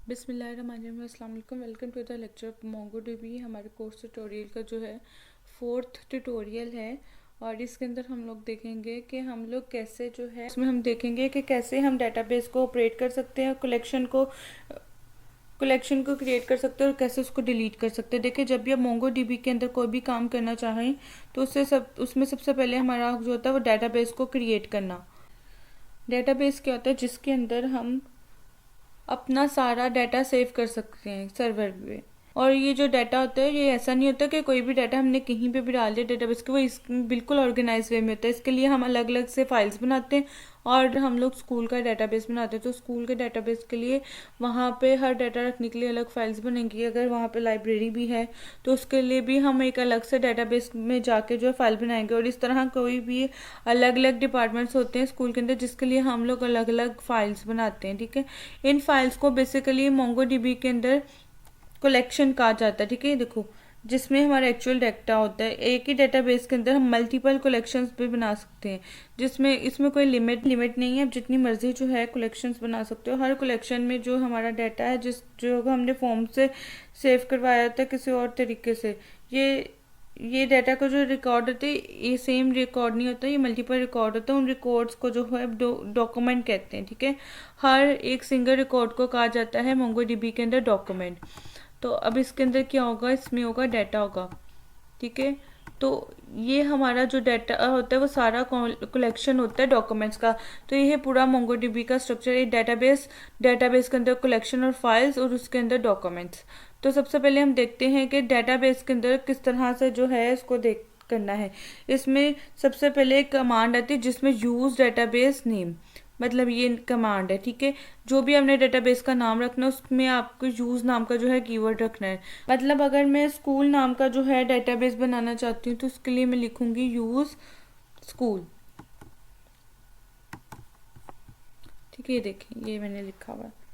बिस्मिल्लाहिर्रहमानिर्रहीम, अस्सलाम वालेकुम। Welcome to the lecture of MongoDB. हमारे कोर्स ट्यूटोरियल का जो है 4th ट्यूटोरियल है और इसके अंदर हम लोग देखेंगे कि हम लोग कैसे जो है इसमें हम देखेंगे कि कैसे हम डेटाबेस को ऑपरेट कर सकते हैं, कलेक्शन को क्रिएट कर सकते हैं और कैसे उसको डिलीट कर सकते हैं। देखिए, जब भी आप मोंगोडीबी के अंदर कोई भी काम करना चाहें तो उसमें सबसे पहले हमारा जो होता है वो डेटाबेस को क्रिएट करना। डेटाबेस क्या होता है? जिसके अंदर हम अपना सारा डाटा सेव कर सकते हैं सर्वर पे। और ये जो डाटा होता है ये ऐसा नहीं होता कि कोई भी डाटा हमने कहीं पे भी डाल दिया डेटाबेस के, वो इस बिल्कुल ऑर्गेनाइज वे में होता है। इसके लिए हम अलग अलग से फाइल्स बनाते हैं और हम लोग स्कूल का डाटाबेस बनाते हैं। तो स्कूल के डाटाबेस के लिए वहाँ पे हर डाटा रखने के लिए अलग फाइल्स बनेंगी। अगर वहाँ पे लाइब्रेरी भी है तो उसके लिए भी हम एक अलग से डाटाबेस में जाके जो है फाइल बनाएंगे। और इस तरह कोई भी अलग अलग डिपार्टमेंट्स होते हैं स्कूल के अंदर जिसके लिए हम लोग अलग अलग फाइल्स बनाते हैं। ठीक है, इन फाइल्स को बेसिकली मोंगोडीबी के अंदर कलेक्शन कहा जाता है। ठीक है, देखो, जिसमें हमारा एक्चुअल डाटा होता है। एक ही डेटाबेस के अंदर हम मल्टीपल कलेक्शंस भी बना सकते हैं, जिसमें इसमें कोई लिमिट नहीं है। आप जितनी मर्जी जो है कलेक्शंस बना सकते हो। हर कलेक्शन में जो हमारा डाटा है जो हमने फॉर्म से सेव करवाया था किसी और तरीके से, ये डाटा का जो रिकॉर्ड होता है ये सेम रिकॉर्ड नहीं होता, ये मल्टीपल रिकॉर्ड होता है। उन रिकॉर्ड्स को जो है डॉक्यूमेंट कहते हैं। ठीक है, हर एक सिंगल रिकॉर्ड को कहा जाता है मोंगोडीबी के अंदर डॉक्यूमेंट। तो अब इसके अंदर क्या होगा? इसमें होगा डाटा होगा। ठीक है, तो ये हमारा जो डाटा होता है वो सारा कलेक्शन होता है डॉक्यूमेंट्स का। तो ये है पूरा मोंगोडीबी का स्ट्रक्चर। ये डेटाबेस के अंदर कलेक्शन और फाइल्स और उसके अंदर डॉक्यूमेंट्स। तो सबसे पहले हम देखते हैं कि डेटाबेस के अंदर किस तरह से जो है इसको देख करना है। इसमें सबसे पहले एक कमांड आती है जिसमें यूज डेटाबेस नेम, मतलब ये कमांड है। ठीक है, जो भी हमने डेटाबेस का नाम रखना है उसमें आपको यूज नाम का जो है कीवर्ड रखना है। मतलब अगर मैं स्कूल नाम का जो है डेटाबेस बनाना चाहती हूँ तो उसके लिए मैं लिखूंगी यूज स्कूल। ठीक है, ये देखिए, ये मैंने लिखा हुआ है।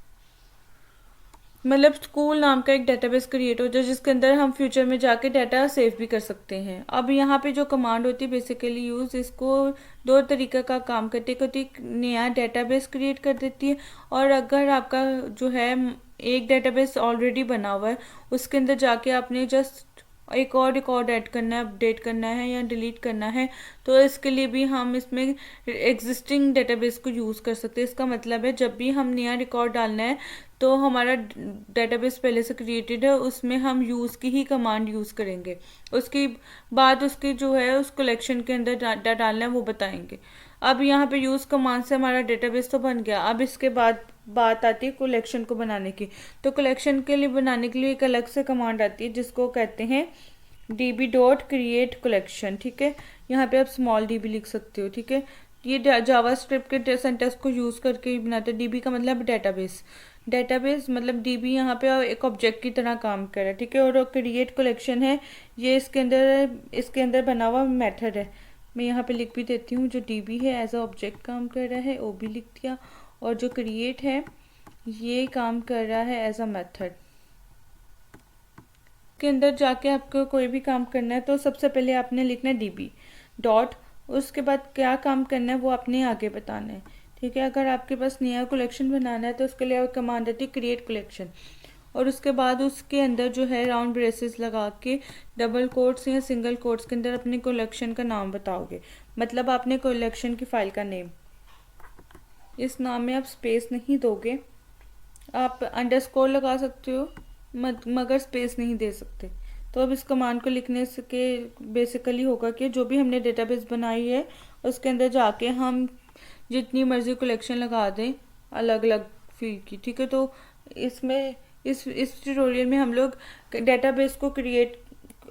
मतलब स्कूल नाम का एक डेटाबेस क्रिएट हो जाए जिसके अंदर हम फ्यूचर में जाके डाटा सेव भी कर सकते हैं। अब यहाँ पे जो कमांड होती है बेसिकली यूज, इसको दो तरीके का काम करती है। कभी नया डेटाबेस क्रिएट कर देती है, और अगर आपका जो है एक डेटाबेस ऑलरेडी बना हुआ है उसके अंदर जाके आपने जस्ट एक और रिकॉर्ड ऐड करना है, अपडेट करना है या डिलीट करना है, तो इसके लिए भी हम इसमें एग्जिस्टिंग डेटाबेस को यूज़ कर सकते हैं। इसका मतलब है जब भी हम नया रिकॉर्ड डालना है तो हमारा डेटाबेस पहले से क्रिएटेड है उसमें हम यूज़ की ही कमांड यूज़ करेंगे। उसके बाद उसकी जो है उस कलेक्शन के अंदर डाटा डालना है वो बताएंगे। अब यहाँ पे यूज़ कमांड से हमारा डेटाबेस तो बन गया। अब इसके बाद बात आती है कलेक्शन को बनाने की। तो कलेक्शन के लिए बनाने के लिए एक अलग से कमांड आती है जिसको कहते हैं db.create_collection। ठीक है, यहाँ पे आप स्मॉल db लिख सकते हो। ठीक है, ये जावास्क्रिप्ट के सेंटेंस को यूज़ करके ही बनाते हैं। डीबी का मतलब डेटाबेस मतलब डीबी यहाँ पे एक ऑब्जेक्ट की तरह काम कर रहा है। ठीक है, और क्रिएट कलेक्शन है, ये इसके अंदर बना हुआ मेथड है। मैं यहाँ पे लिख भी देती हूँ, जो डीबी है एज अ ऑब्जेक्ट काम कर रहा है, ओ भी लिख दिया। और जो क्रिएट है ये काम कर रहा है एज अ मेथड। के अंदर जाके आपको कोई भी काम करना है तो सबसे पहले आपने लिखना है डीबी डॉट, उसके बाद क्या काम करना है वो आपने आगे बताना है। ठीक है, अगर आपके पास नया कलेक्शन बनाना है तो उसके लिए कमांड आती है क्रिएट कलेक्शन, और उसके बाद उसके अंदर जो है राउंड ब्रेसेस लगा के डबल कोट्स या सिंगल कोट्स के अंदर अपने कलेक्शन का नाम बताओगे। मतलब आपने कलेक्शन की फाइल का नेम, इस नाम में आप स्पेस नहीं दोगे, आप अंडरस्कोर लगा सकते हो मगर स्पेस नहीं दे सकते। तो अब इस कमांड को लिखने से के बेसिकली होगा कि जो भी हमने डेटाबेस बनाई है उसके अंदर जाके हम जितनी मर्जी कलेक्शन लगा दें अलग अलग फील्ड की। ठीक है, तो इसमें इस ट्यूटोरियल में हम लोग डेटाबेस को क्रिएट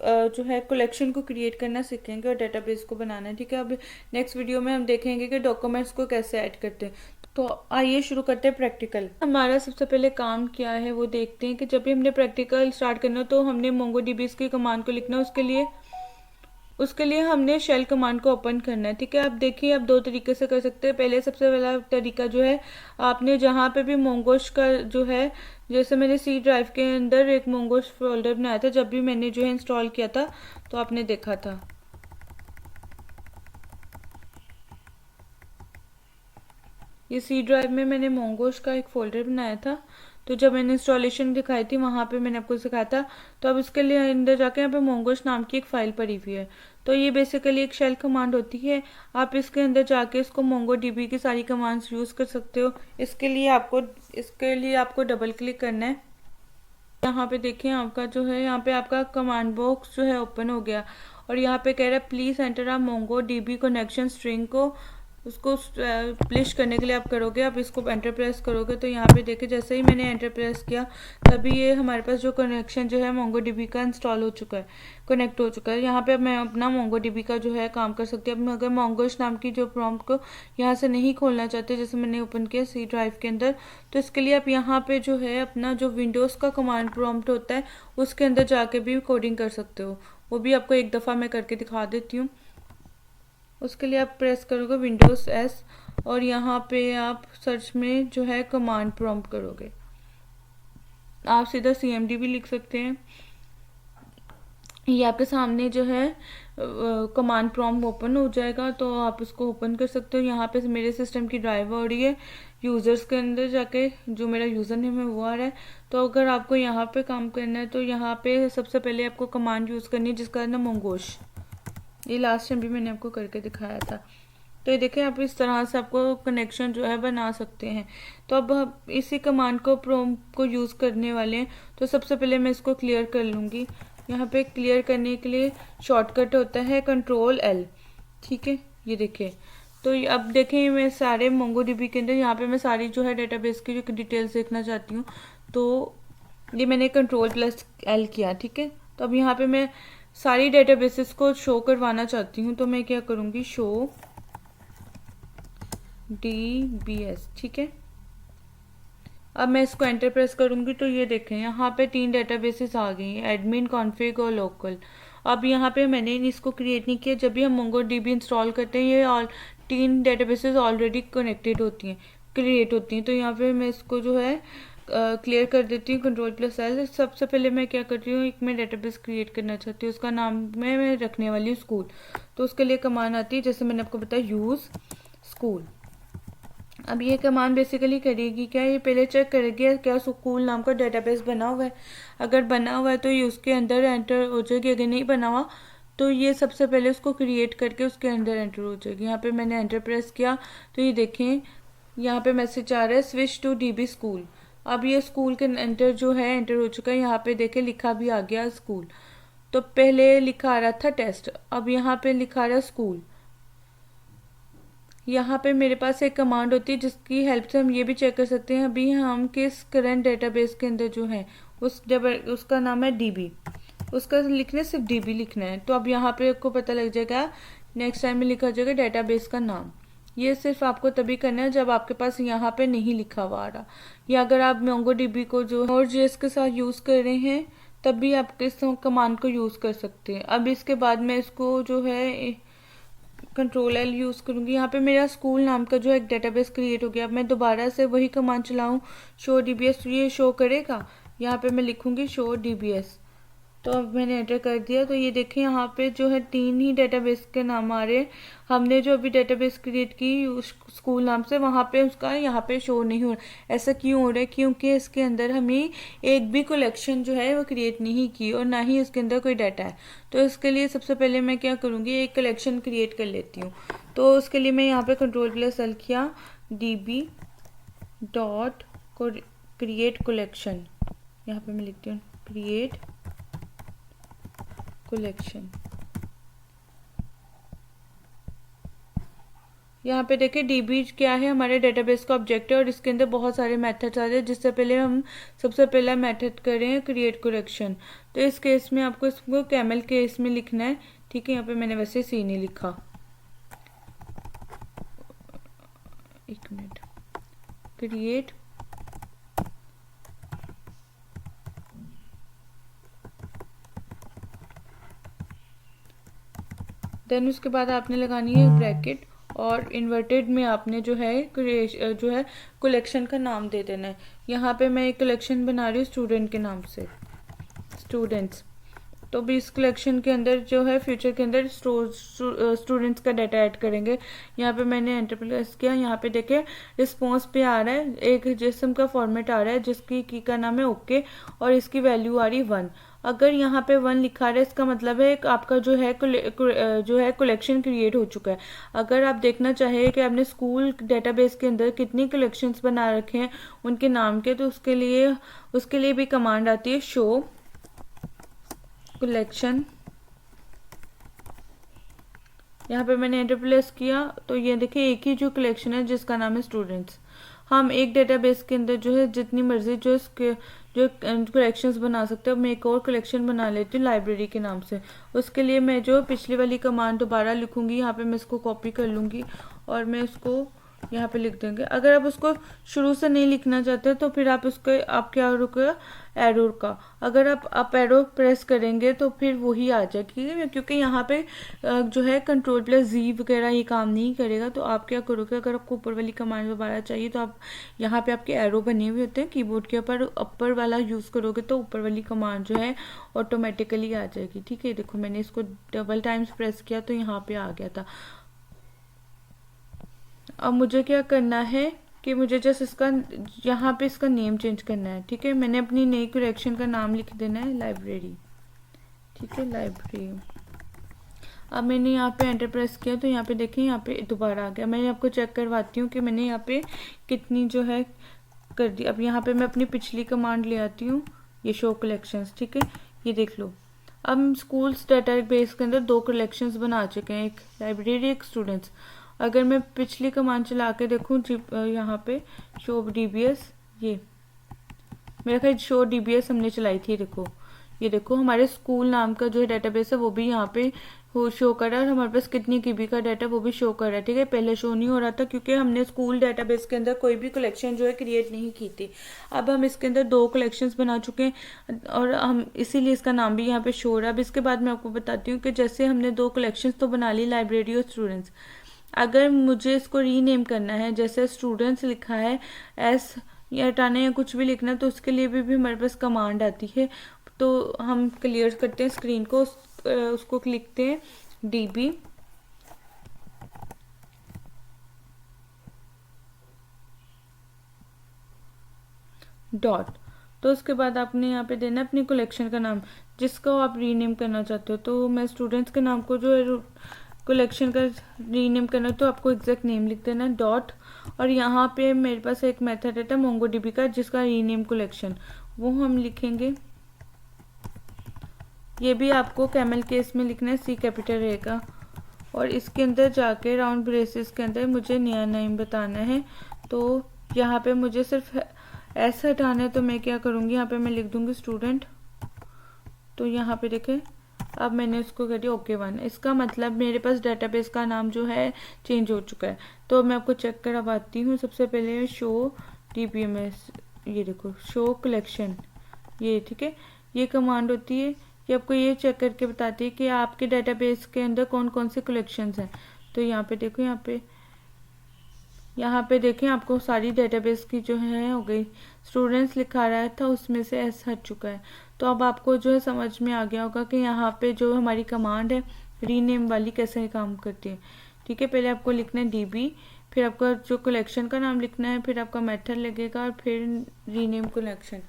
जो है कलेक्शन को क्रिएट करना सीखेंगे और डेटाबेस को बनाना है। ठीक है, अब नेक्स्ट वीडियो में हम देखेंगे कि डॉक्यूमेंट्स को कैसे ऐड करते हैं। तो आइए शुरू करते हैं प्रैक्टिकल। हमारा सबसे पहले काम क्या है वो देखते हैं कि जब भी हमने प्रैक्टिकल स्टार्ट करना तो हमने मोंगोडीबी की कमांड को लिखना है। उसके लिए हमने शेल कमांड को ओपन करना है। ठीक है, आप देखिए आप दो तरीके से कर सकते हैं। पहले सबसे पहला तरीका जो है, आपने जहाँ पे भी मोंगोश का जो है, जैसे मैंने सी ड्राइव के अंदर एक मोंगोश फोल्डर बनाया था जब भी मैंने जो है इंस्टॉल किया था तो आपने देखा था। ये सी ड्राइव में मैंने मोंगोश का एक फोल्डर बनाया था। तो जब मैंने इंस्टॉलेशन दिखाई थी वहाँ पे मैंने आपको सिखाया था। तो अब इसके लिए अंदर जाके यहाँ पे मोंगोश नाम की एक फ़ाइल पड़ी हुई है। तो ये बेसिकली एक शेल कमांड होती है। आप इसके अंदर जाके इसको मोंगो डीबी की सारी कमांड्स यूज़ कर सकते हो। इसके लिए आपको डबल क्लिक करना है। यहाँ पे देखिए आपका जो है, यहाँ पे आपका कमांड बॉक्स जो है ओपन हो गया और यहाँ पे कह रहा है please enter a Mongo dB connection string को उसको प्लिश करने के लिए आप करोगे, आप इसको एंटर प्रेस करोगे तो यहाँ पे देखिए जैसे ही मैंने एंटर प्रेस किया तभी ये हमारे पास जो कनेक्शन जो है मोंगो डीबी का इंस्टॉल हो चुका है, कनेक्ट हो चुका है। यहाँ पे मैं अपना मोंगो डीबी का जो है काम कर सकती हूँ। अब मैं अगर मोंगोश नाम की जो प्रॉम्प्ट को यहाँ से नहीं खोलना चाहते, जैसे मैंने ओपन किया सी ड्राइव के अंदर, तो इसके लिए आप यहाँ पे जो है अपना जो विंडोज़ का कमांड प्रॉम्प्ट होता है उसके अंदर जाके भी कोडिंग कर सकते हो। वो भी आपको एक दफ़ा मैं करके दिखा देती हूँ। उसके लिए आप प्रेस करोगे विंडोज़ एस और यहाँ पे आप सर्च में जो है कमांड प्रॉम्प्ट करोगे। आप सीधा CMD भी लिख सकते हैं। ये आपके सामने जो है कमांड प्रॉम्प्ट ओपन हो जाएगा, तो आप इसको ओपन कर सकते हो। यहाँ पे मेरे सिस्टम की ड्राइव हो रही है, यूज़र्स के अंदर जाके जो मेरा यूज़र नेम है वो आ रहा है। तो अगर आपको यहाँ पे काम करना है तो यहाँ पे सबसे पहले आपको कमांड यूज़ करनी है जिसका नाम मोंगोश। ये लास्ट टाइम भी मैंने आपको करके दिखाया था। तो ये देखें आप इस तरह से आपको कनेक्शन जो है बना सकते हैं। तो अब हम इसी कमांड को प्रॉम्प्ट को यूज़ करने वाले हैं। तो सबसे पहले मैं इसको क्लियर कर लूँगी। यहाँ पे क्लियर करने के लिए शॉर्टकट होता है Ctrl+L, ठीक है। ये देखिए, तो अब देखें मैं सारे मोंगोडीबी के अंदर यहाँ पे मैं सारी जो है डेटाबेस की जो डिटेल्स देखना चाहती हूँ, तो ये मैंने Ctrl+L किया, ठीक है। तो अब यहाँ पे मैं सारी डेटाबेसेस को शो करवाना चाहती हूँ, तो मैं क्या करूँगी, शो DBS, ठीक है। अब मैं इसको एंटर प्रेस करूँगी तो ये देखें यहाँ पे 3 डेटाबेसेस आ गई हैं, एडमिन, कॉन्फ़िग और लोकल। अब यहाँ पे मैंने इसको क्रिएट नहीं किया। जब भी हम मोंगोडीबी इंस्टॉल करते हैं ये 3 डेटाबेसेस ऑलरेडी कनेक्टेड होती हैं, क्रिएट होती हैं। तो यहाँ पे मैं इसको जो है क्लियर कर देती हूँ Ctrl+L। सबसे पहले मैं क्या करती हूँ, एक मैं डेटाबेस क्रिएट करना चाहती हूँ, उसका नाम मैं रखने वाली हूँ स्कूल। तो उसके लिए कमांड आती है, जैसे मैंने आपको बताया, यूज़ स्कूल। अब ये कमांड बेसिकली करेगी क्या, ये पहले चेक करेगी क्या स्कूल नाम का डेटाबेस बना हुआ है। अगर बना हुआ है तो ये उसके अंदर एंटर हो जाएगी। अगर नहीं बना हुआ तो ये सबसे पहले उसको क्रिएट करके उसके अंदर एंटर हो जाएगी। यहाँ पे मैंने एंटर प्रेस किया तो ये देखें यहाँ पे मैसेज आ रहा है स्विच टू DB स्कूल। अब ये स्कूल के एंटर जो है एंटर हो चुका है। यहाँ पे देखें लिखा भी आ गया स्कूल। तो पहले लिखा आ रहा था टेस्ट, अब यहाँ पे लिखा आ रहा है स्कूल। यहाँ पे मेरे पास एक कमांड होती है जिसकी हेल्प से हम ये भी चेक कर सकते हैं अभी हम किस करंट डेटाबेस के अंदर जो है उसका नाम है DB। उसका लिखना सिर्फ DB लिखना है। तो अब यहाँ पे आपको पता लग जाएगा, नेक्स्ट टाइम में लिखा जाएगा डेटाबेस का नाम। ये सिर्फ आपको तभी करना है जब आपके पास यहाँ पे नहीं लिखा हुआ आ रहा, या अगर आप मोंगोडीबी को जो Node.js के साथ यूज़ कर रहे हैं तब भी आप इस कमांड को यूज़ कर सकते हैं। अब इसके बाद मैं इसको जो है Ctrl+L यूज़ करूँगी। यहाँ पे मेरा स्कूल नाम का जो एक डेटाबेस क्रिएट हो गया। अब मैं दोबारा से वही कमांड चलाऊँ शो DBS, तो ये शो करेगा। यहाँ पे मैं लिखूँगी शो DBS। तो अब मैंने एंटर कर दिया तो ये देखें यहाँ पे जो है 3 ही डेटाबेस के नाम आ रहे हैं। हमने जो अभी डेटाबेस क्रिएट की उस स्कूल नाम से, वहाँ पे उसका यहाँ पे शो नहीं हो रहा। ऐसा क्यों हो रहा है, क्योंकि इसके अंदर हमें एक भी कलेक्शन जो है वो क्रिएट नहीं की और ना ही इसके अंदर कोई डाटा है। तो इसके लिए सबसे पहले मैं क्या करूँगी, एक कलेक्शन क्रिएट कर लेती हूँ। तो उसके लिए मैं यहाँ पे Ctrl+L किया, DB डॉट क्रिएट कलेक्शन। यहाँ पे मैं लिखती हूँ क्रिएट कलेक्शन। यहाँ पे देखिए DB क्या है, हमारे डेटाबेस का ऑब्जेक्ट है और इसके अंदर बहुत सारे मेथड्स आ रहे हैं। जिससे पहले हम सबसे पहला मेथड करें क्रिएट कलेक्शन। तो इस केस में आपको इसको कैमल केस में लिखना है, ठीक है। यहाँ पे मैंने वैसे सी नहीं लिखा, एक मिनट, क्रिएट देन उसके बाद आपने लगानी है ब्रैकेट और इन्वर्टेड में आपने जो है कलेक्शन का नाम दे देना है। यहाँ पे मैं एक कलेक्शन बना रही हूँ स्टूडेंट के नाम से, स्टूडेंट्स। तो भी इस कलेक्शन के अंदर जो है फ्यूचर के अंदर स्टूडेंट्स का डाटा ऐड करेंगे। यहाँ पे मैंने एंटर प्रेस किया, यहाँ पे देखे रिस्पॉन्स पे आ रहा है एक जिसम का फॉर्मेट आ रहा है जिसकी की का नाम है ओके, और इसकी वैल्यू आ रही 1। अगर यहाँ पे 1 लिखा रहा है इसका मतलब है आपका जो है कलेक्शन क्रिएट हो चुका है। अगर आप देखना चाहे कि आपने स्कूल डेटाबेस के अंदर कितनी कलेक्शंस बना रखे हैं उनके नाम के, तो उसके लिए भी कमांड आती है शो कलेक्शन। यहाँ पे मैंने एंटर प्रेस किया तो ये देखिए एक ही जो कलेक्शन है जिसका नाम है स्टूडेंट्स। हम एक डेटाबेस के अंदर जो है जितनी मर्जी जो कलेक्शंस बना सकते हैं। मैं एक और कलेक्शन बना लेती हूँ लाइब्रेरी के नाम से। उसके लिए मैं जो पिछली वाली कमांड दोबारा लिखूंगी, यहाँ पे मैं इसको कॉपी कर लूँगी और मैं उसको यहाँ पे लिख देंगे। अगर आप उसको शुरू से नहीं लिखना चाहते तो फिर आप क्या रुकेगा एरो का। अगर आप एरो प्रेस करेंगे तो फिर वही आ जाएगी, क्योंकि यहाँ पे जो है Ctrl+Z वगैरह ये काम नहीं करेगा। तो आप क्या करोगे, अगर आपको ऊपर वाली कमांड दोबारा चाहिए तो आप यहाँ पे आपके एरो बने हुए होते हैं कीबोर्ड के ऊपर, अपर वाला यूज़ करोगे तो ऊपर वाली कमांड जो है ऑटोमेटिकली आ जाएगी। ठीक है, देखो मैंने इसको डबल टाइम्स प्रेस किया तो यहाँ पे आ गया था। अब मुझे क्या करना है कि मुझे जस्ट इसका यहाँ पे इसका नेम चेंज करना है। ठीक है, मैंने अपनी नई कलेक्शन का नाम लिख देना है लाइब्रेरी। ठीक है, लाइब्रेरी। अब मैंने यहाँ पे एंटर प्रेस किया तो यहाँ पे देखिए यहाँ पे दोबारा आ गया। मैं आपको चेक करवाती हूँ कि मैंने यहाँ पे कितनी जो है कर दी। अब यहाँ पे मैं अपनी पिछली कमांड ले आती हूँ, ये शो कलेक्शंस। ठीक है, ये देख लो। अब हम स्कूल्स डेटाबेस के अंदर 2 कलेक्शंस बना चुके हैं, एक लाइब्रेरी एक स्टूडेंट्स। अगर मैं पिछली कमांड चला के देखूँ यहाँ पे शो DBS, ये मेरा ख्याल शो DBS हमने चलाई थी। देखो ये देखो हमारे स्कूल नाम का जो है डेटाबेस है वो भी यहाँ पे शो कर रहा है और हमारे पास कितनी KB का डाटा वो भी शो कर रहा है। ठीक है, पहले शो नहीं हो रहा था क्योंकि हमने स्कूल डेटाबेस के अंदर कोई भी कलेक्शन जो है क्रिएट नहीं की थी। अब हम इसके अंदर 2 कलेक्शंस बना चुके हैं और हम इसीलिए इसका नाम भी यहाँ पे शो हो रहा है। अब इसके बाद मैं आपको बताती हूँ कि जैसे हमने 2 कलेक्शंस तो बना ली, लाइब्रेरी और स्टूडेंट्स। अगर मुझे इसको रीनेम करना है, जैसे स्टूडेंट्स लिखा है एस या हटाना या कुछ भी लिखना, तो उसके लिए भी हमारे पास कमांड आती है। तो हम क्लियर करते हैं स्क्रीन को, उसको लिखते हैं DB डॉट। तो उसके बाद आपने यहाँ पे देना अपनी कलेक्शन का नाम जिसको आप रीनेम करना चाहते हो। तो मैं स्टूडेंट्स के नाम को जो है कलेक्शन का रीनेम करना, तो आपको एग्जैक्ट नेम लिख देना डॉट। और यहाँ पे मेरे पास एक मेथड है MongoDB का जिसका रीनेम कलेक्शन, वो हम लिखेंगे। ये भी आपको कैमल केस में लिखना है, C कैपिटल रहेगा। और इसके अंदर जाके राउंड ब्रेसेस के अंदर मुझे नया नेम बताना है। तो यहाँ पे मुझे सिर्फ S हटाना है, तो मैं क्या करूँगी, यहाँ पे मैं लिख दूँगी स्टूडेंट। तो यहाँ पे देखें अब मैंने इसको कर दिया OK1। इसका मतलब मेरे पास डेटाबेस का नाम जो है चेंज हो चुका है। तो मैं आपको चेक करवाती हूँ। सबसे पहले शो DBMS, ये देखो शो कलेक्शन, ये ठीक है, ये कमांड होती है। ये आपको ये चेक करके बताती है कि आपके डेटाबेस के अंदर कौन कौन से कलेक्शंस हैं। तो यहाँ पे देखो, यहाँ पे देखें आपको सारी डेटाबेस की जो है हो गई। स्टूडेंट्स लिखा रहा था उसमें से S हट चुका है। तो अब आपको जो है समझ में आ गया होगा कि यहाँ पे जो हमारी कमांड है रीनेम वाली कैसे काम करती है। ठीक है, पहले आपको लिखना है DB, फिर आपका जो कलेक्शन का नाम लिखना है, फिर आपका मेथड लगेगा और फिर रीनेम कलेक्शन।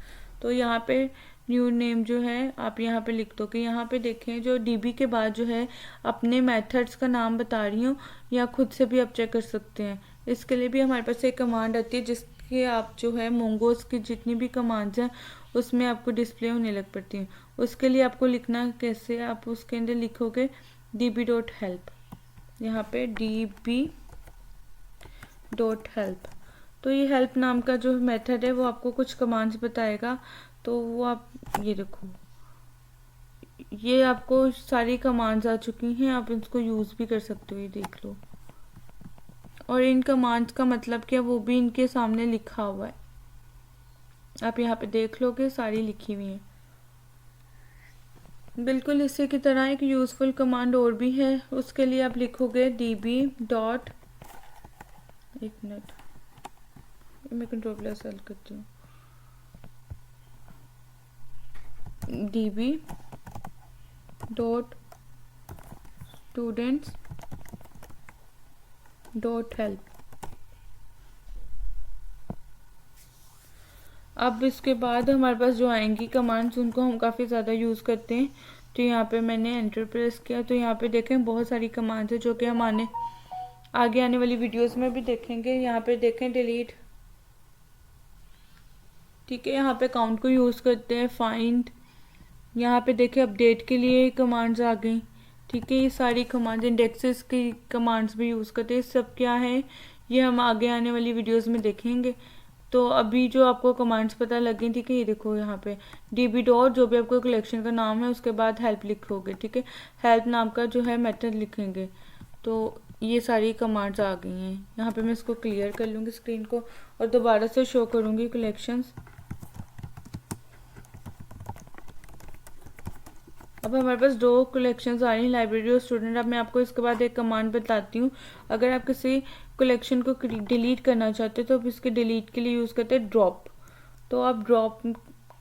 तो यहाँ पे न्यू नेम जो है आप यहाँ पे लिख दो कि यहाँ पे देखें जो DB के बाद जो है अपने मेथड्स का नाम बता रही हूँ, या खुद से भी आप चेक कर सकते हैं। इसके लिए भी हमारे पास एक कमांड आती है जिसके आप जो है मोंगोस की जितनी भी कमांड्स हैं उसमें आपको डिस्प्ले होने लग पड़ती हैं। उसके लिए आपको लिखना कैसे, आप उसके अंदर लिखोगे db.help, यहाँ पे db.help। तो ये हेल्प नाम का जो मेथड है वो आपको कुछ कमांड्स बताएगा। तो वो आप ये देखो, ये आपको सारी कमांड्स आ चुकी हैं, आप इसको यूज़ भी कर सकते हो, ये देख लो। और इन कमांड्स का मतलब क्या वो भी इनके सामने लिखा हुआ है, आप यहाँ पे देख लोगे सारी लिखी हुई है। बिल्कुल इसी की तरह एक यूज़फुल कमांड और भी है, उसके लिए आप लिखोगे DB डॉट, एक मिनट मैं Ctrl+L करती हूँ, DB dot students dot help. अब इसके बाद हमारे पास जो आएंगी कमांड्स उनको हम काफ़ी ज़्यादा यूज़ करते हैं। तो यहाँ पे मैंने एंटर प्रेस किया तो यहाँ पे देखें बहुत सारी कमांड्स है जो कि हम आगे आने वाली वीडियोस में भी देखेंगे। यहाँ पे देखें डिलीट, ठीक है। यहाँ पे काउंट को यूज़ करते हैं, फाइंड, यहाँ पे देखें अपडेट के लिए कमांड्स आ गई, ठीक है। ये सारी कमांड्स, इंडेक्सेस की कमांड्स भी यूज़ करते हैं। सब क्या है ये हम आगे आने वाली वीडियोस में देखेंगे। तो अभी जो आपको कमांड्स पता लगे, ठीक है, ये देखो यहाँ पे db डॉट जो भी आपको कलेक्शन का नाम है उसके बाद हेल्प लिखोगे, ठीक है। हेल्प नाम का जो है मेथड लिखेंगे। तो ये सारी कमांड्स आ गई हैं। यहाँ पे मैं इसको क्लियर कर लूँगी स्क्रीन को और दोबारा से शो करूँगी कलेक्शंस। अब हमारे पास 2 कलेक्शंस आ रही हैं, लाइब्रेरी और स्टूडेंट। अब मैं आपको इसके बाद एक कमांड बताती हूँ। अगर आप किसी कलेक्शन को डिलीट करना चाहते हो तो आप इसके डिलीट के लिए यूज़ करते हैं ड्रॉप। तो आप ड्रॉप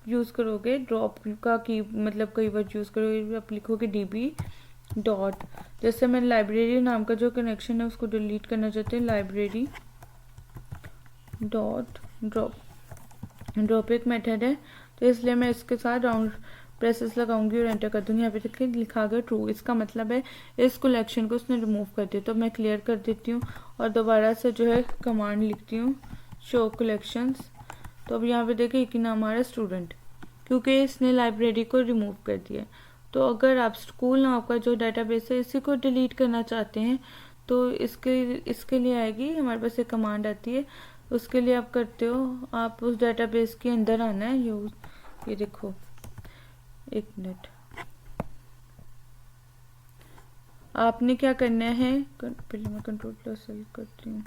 यूज़ करोगे, ड्रॉप का की मतलब कई वर्ड यूज़ करोगे। आप लिखोगे db डॉट, जैसे मैं लाइब्रेरी नाम का जो कनेक्शन है उसको डिलीट करना चाहते हैं, लाइब्रेरी डॉट ड्रॉप। ड्रॉप एक मेथड है तो इसलिए मैं इसके साथ राउंड प्रेसेस लगाऊंगी और एंटर कर दूंगी। यहाँ पे देखिए लिखा गया ट्रू, इसका मतलब है इस कलेक्शन को उसने रिमूव कर दिया। तो मैं क्लियर कर देती हूँ और दोबारा से जो है कमांड लिखती हूँ शो कलेक्शंस। तो अब यहाँ पे देखिए एक ही नाम आ रहा है स्टूडेंट, क्योंकि इसने लाइब्रेरी को रिमूव कर दिया। तो अगर आप स्कूल नाम का जो डाटाबेस है इसी को डिलीट करना चाहते हैं तो इसके लिए आएगी हमारे पास एक कमांड आती है। उसके लिए आप करते हो, आप उस डाटाबेस के अंदर आना है। ये देखो, एक मिनट, आपने क्या करना है, पहले मैं Ctrl+L करती हूँ,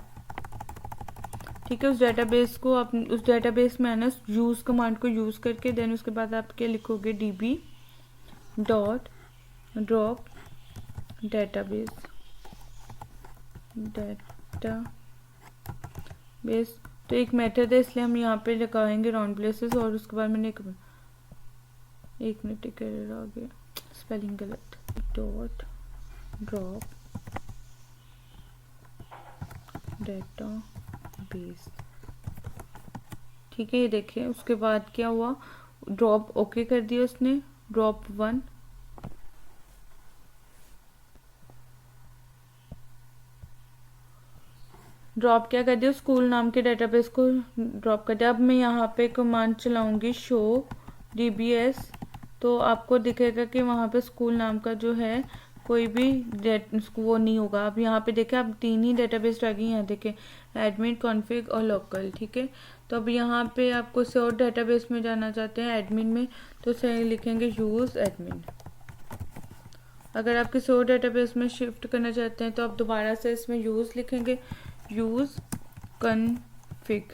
ठीक है। उस डाटाबेस को आप उस डाटाबेस में आना, यूज़ कमांड को यूज़ करके, देन उसके बाद आप क्या लिखोगे db डॉट ड्रॉप डेटाबेस तो एक मेथड है इसलिए हम यहाँ पे लगाएंगे राउंड प्लेसेस। और उसके बाद मैंने एक मिनट एक एरर आ गया, स्पेलिंग गलत, डॉट ड्रॉप डेटा बेस, ठीक है। ये देखिए उसके बाद क्या हुआ, ड्रॉप ओके कर दिया उसने, ड्रॉप 1, ड्रॉप क्या कर दिया, स्कूल नाम के डेटाबेस को ड्रॉप कर दिया। अब मैं यहाँ पे कमांड चलाऊंगी शो dbs, तो आपको दिखेगा कि वहाँ पे स्कूल नाम का जो है कोई भी वो नहीं होगा। अब यहाँ पे देखें आप 3 ही डेटाबेस आ गई, यहाँ देखें एडमिन, कॉन्फ़िग और लोकल, ठीक है। तो अब यहाँ पे आपको से और डेटाबेस में जाना चाहते हैं एडमिन में, तो सही लिखेंगे यूज़ एडमिन। अगर आप किसी और डेटाबेस में शिफ्ट करना चाहते हैं तो आप दोबारा से इसमें यूज़ लिखेंगे, यूज़ कॉन्फ़िग।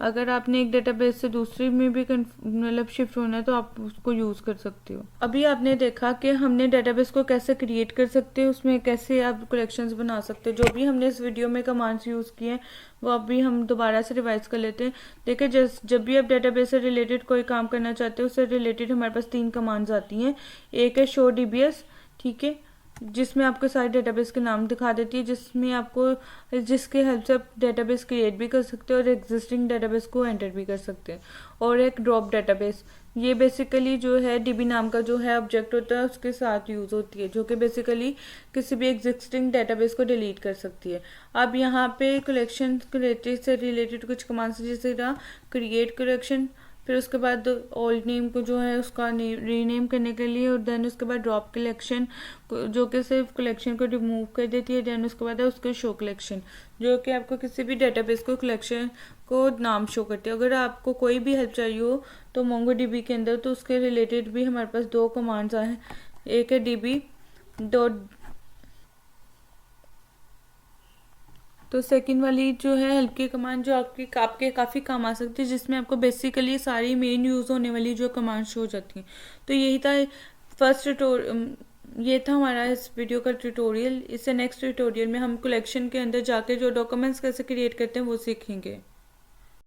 अगर आपने एक डेटाबेस से दूसरे में भी मतलब शिफ्ट होना है तो आप उसको यूज़ कर सकते हो। अभी आपने देखा कि हमने डेटाबेस को कैसे क्रिएट कर सकते हैं, उसमें कैसे आप कलेक्शंस बना सकते हो। जो भी हमने इस वीडियो में कमांड्स यूज़ किए हैं वो अभी हम दोबारा से रिवाइज कर लेते हैं। देखिए जब भी आप डेटाबेस से रिलेटेड कोई काम करना चाहते हो उससे रिलेटेड हमारे पास 3 कमांड्स आती हैं। एक है शो dbs, ठीक है, जिसमें आपको सारे डेटाबेस के नाम दिखा देती है, जिसके हेल्प से आप डेटाबेस क्रिएट भी कर सकते हो और एग्जिस्टिंग डेटाबेस को एंटर भी कर सकते हैं। और एक ड्रॉप डेटाबेस, ये बेसिकली जो है db नाम का जो है ऑब्जेक्ट होता है उसके साथ यूज़ होती है, जो कि बेसिकली किसी भी एग्जिस्टिंग डेटाबेस को डिलीट कर सकती है। अब यहाँ पे कलेक्शन से रिलेटेड कुछ कमांड्स जैसे क्रिएट कलेक्शन, फिर उसके बाद ओल्ड नेम को जो है उसका रीनेम करने के लिए, और देन उसके बाद ड्रॉप कलेक्शन जो कि सिर्फ कलेक्शन को रिमूव कर देती है। देन उसके बाद है उसके शो कलेक्शन जो कि आपको किसी भी डेटाबेस को कलेक्शन को नाम शो करती है। अगर आपको कोई भी हेल्प चाहिए हो तो MongoDB के अंदर तो उसके रिलेटेड भी हमारे पास 2 कमांड्स आए हैं। एक है db डॉट, तो सेकंड वाली जो है हेल्प की कमांड जो आपके काफ़ी काम आ सकती है, जिसमें आपको बेसिकली सारी मेन यूज़ होने वाली जो कमांड्स हो जाती हैं। तो यही था ये था हमारा इस वीडियो का ट्यूटोरियल। इससे नेक्स्ट ट्यूटोरियल में हम कलेक्शन के अंदर जाके जो डॉक्यूमेंट्स कैसे क्रिएट करते हैं वो सीखेंगे।